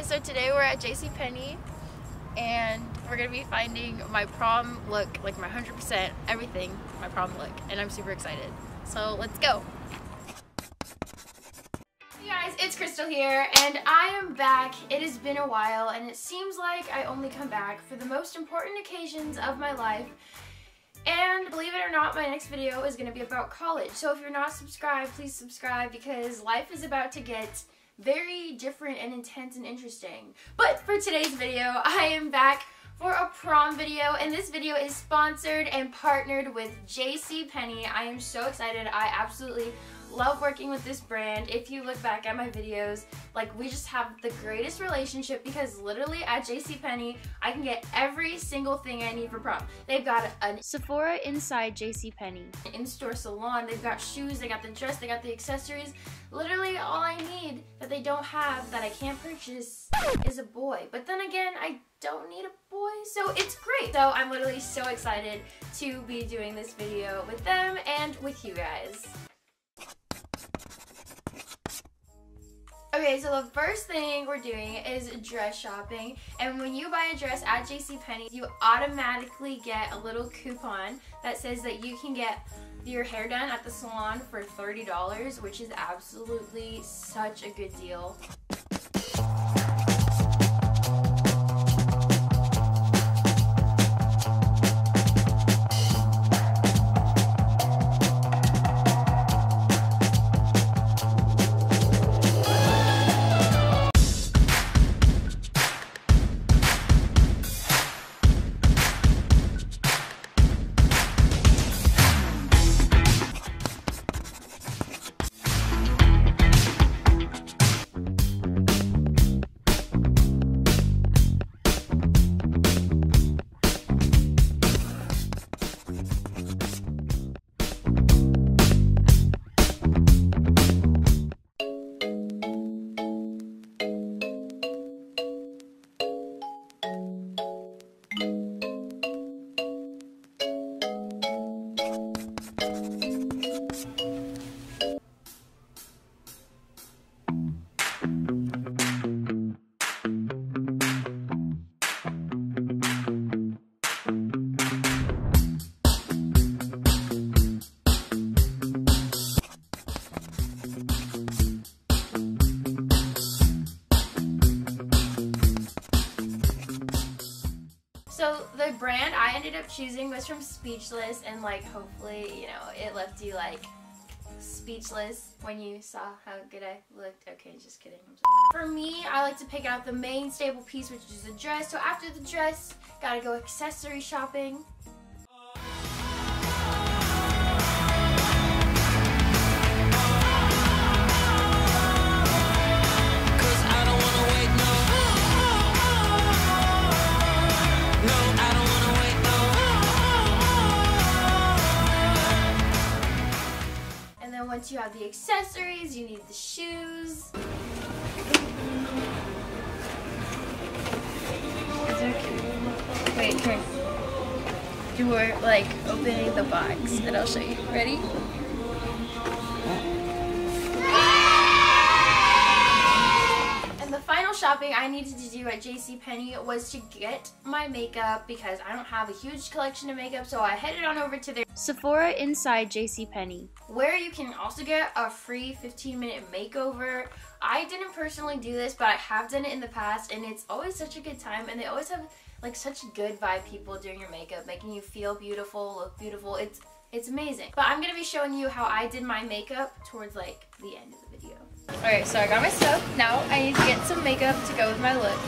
guys, so today we're at JCPenney and we're gonna be finding my prom look, like my 100% everything, my prom look, and I'm super excited. So let's go. Hey guys, it's Crystal here and I am back. It has been a while and it seems like I only come back for the most important occasions of my life. And believe it or not, my next video is going to be about college. So if you're not subscribed, please subscribe because life is about to get very different and intense and interesting. But for today's video, I am back for a prom video, and this video is sponsored and partnered with JCPenney. I am so excited. I absolutely love working with this brand. If you look back at my videos, like, we just have the greatest relationship because literally at JCPenney, I can get every single thing I need for prom. They've got a Sephora inside JCPenney, an in-store salon, they've got shoes, they got the dress, they got the accessories. Literally all I need that they don't have, that I can't purchase, is a boy. But then again, I don't need a boy, so it's great. So I'm literally so excited to be doing this video with them and with you guys. Okay, so the first thing we're doing is dress shopping, and when you buy a dress at JCPenney, you automatically get a little coupon that says that you can get your hair done at the salon for $30, which is absolutely such a good deal. So the brand I ended up choosing was from Speechless, and like hopefully, you know, it left you like speechless when you saw how good I looked. Okay, just kidding. For me, I like to pick out the main staple piece, which is the dress. So after the dress, gotta go accessory shopping. Once you have the accessories, you need the shoes. Is there cute? Wait, here. We're like opening the box and I'll show you. Ready? And the final shopping I needed to do at JCPenney was to get my makeup because I don't have a huge collection of makeup, so I headed on over to their Sephora inside JCPenney, where you can also get a free 15-minute makeover. I didn't personally do this, but I have done it in the past, and it's always such a good time, and they always have like such good vibe people doing your makeup, making you feel beautiful, look beautiful. It's amazing. But I'm gonna be showing you how I did my makeup towards like the end of the video. Alright, so I got my stuff. Now I need to get some makeup to go with my look.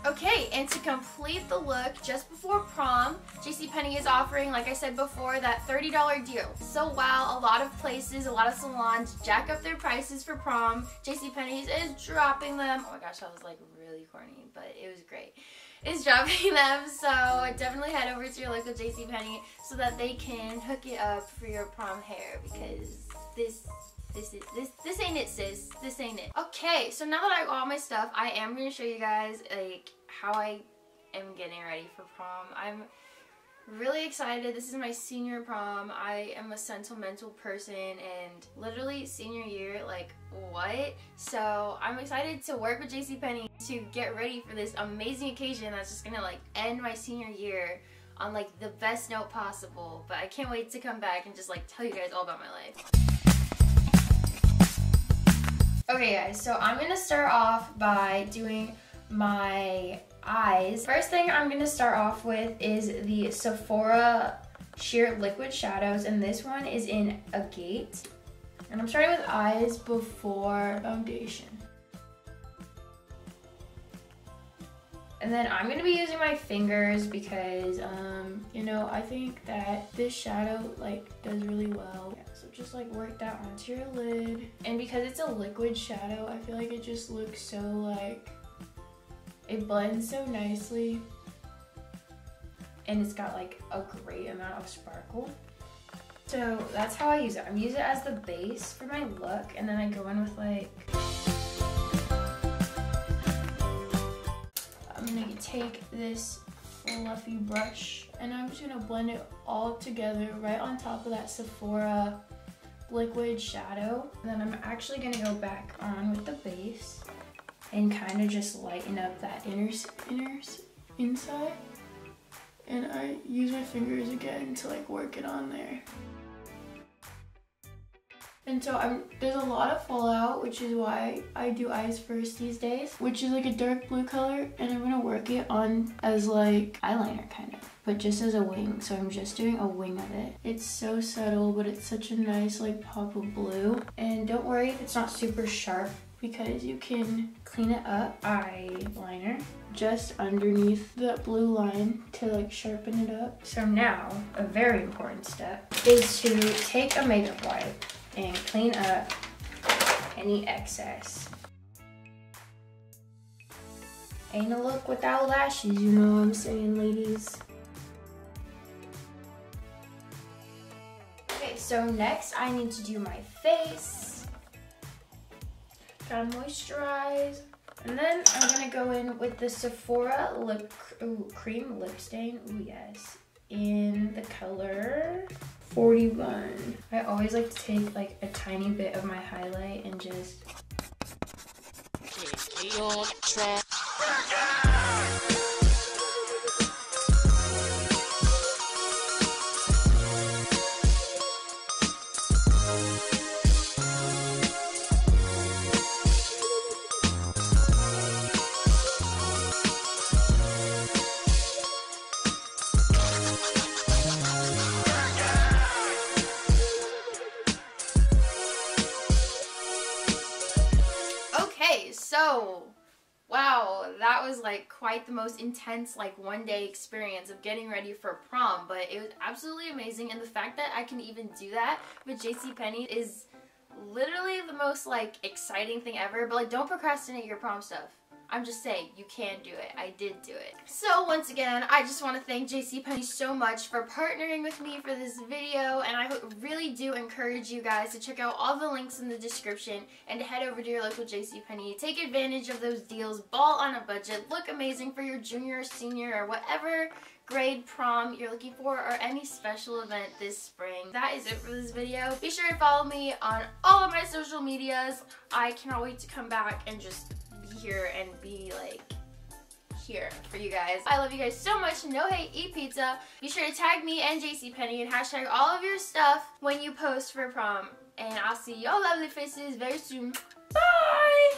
Okay, and to complete the look, just before prom, JCPenney is offering, like I said before, that $30 deal. So while a lot of places, a lot of salons jack up their prices for prom, JCPenney is dropping them. Oh my gosh, that was like really corny, but it was great. It's dropping them, so definitely head over to your local JCPenney so that they can hook it up for your prom hair, because this This ain't it, sis. This ain't it. Okay, so now that I got all my stuff, I am gonna show you guys like how I am getting ready for prom. I'm really excited. This is my senior prom. I am a sentimental person and literally senior year, like what? So I'm excited to work with JCPenney to get ready for this amazing occasion that's just gonna like end my senior year on like the best note possible. But I can't wait to come back and just like tell you guys all about my life. Okay guys, so I'm gonna start off by doing my eyes. First thing I'm gonna start off with is the Sephora Sheer Liquid Shadows, and this one is in Agate. And I'm starting with eyes before foundation. And then I'm gonna be using my fingers because, you know, I think that this shadow like does really well. Yeah, so just like work that onto your lid. And because it's a liquid shadow, I feel like it just looks so like, it blends so nicely. And it's got like a great amount of sparkle. So that's how I use it. I'm using it as the base for my look, and then I go in with like, I'm gonna take this fluffy brush and I'm just gonna blend it all together right on top of that Sephora liquid shadow. And then I'm actually gonna go back on with the base and kind of just lighten up that inside. And I use my fingers again to like work it on there. And so there's a lot of fallout, which is why I do eyes first these days, which is like a dark blue color, and I'm gonna work it on as like eyeliner kind of, but just as a wing. So I'm just doing a wing of it. It's so subtle, but it's such a nice like pop of blue. And don't worry if it's not super sharp, because you can clean it up. Eyeliner just underneath the blue line to like sharpen it up. So now a very important step is to take a makeup wipe and clean up any excess. Ain't a look without lashes, you know what I'm saying, ladies? Okay, so next I need to do my face. Gotta moisturize. And then I'm gonna go in with the Sephora cream lip stain. Ooh, yes. In the color 41. I always like to take like a tiny bit of my highlight and just so, wow, that was like quite the most intense like one-day experience of getting ready for prom, but it was absolutely amazing. And the fact that I can even do that with JCPenney is literally the most like exciting thing ever. But like, don't procrastinate your prom stuff. I'm just saying, you can do it. I did do it. So once again, I just want to thank JCPenney so much for partnering with me for this video, and I really do encourage you guys to check out all the links in the description and to head over to your local JCPenney. Take advantage of those deals, ball on a budget, look amazing for your junior or senior or whatever grade prom you're looking for, or any special event this spring. That is it for this video. Be sure to follow me on all of my social medias. I cannot wait to come back and just be here and be like here for you guys. I love you guys so much. No hate, eat pizza. Be sure to tag me and JCPenney and hashtag all of your stuff when you post for prom. And I'll see your lovely faces very soon. Bye!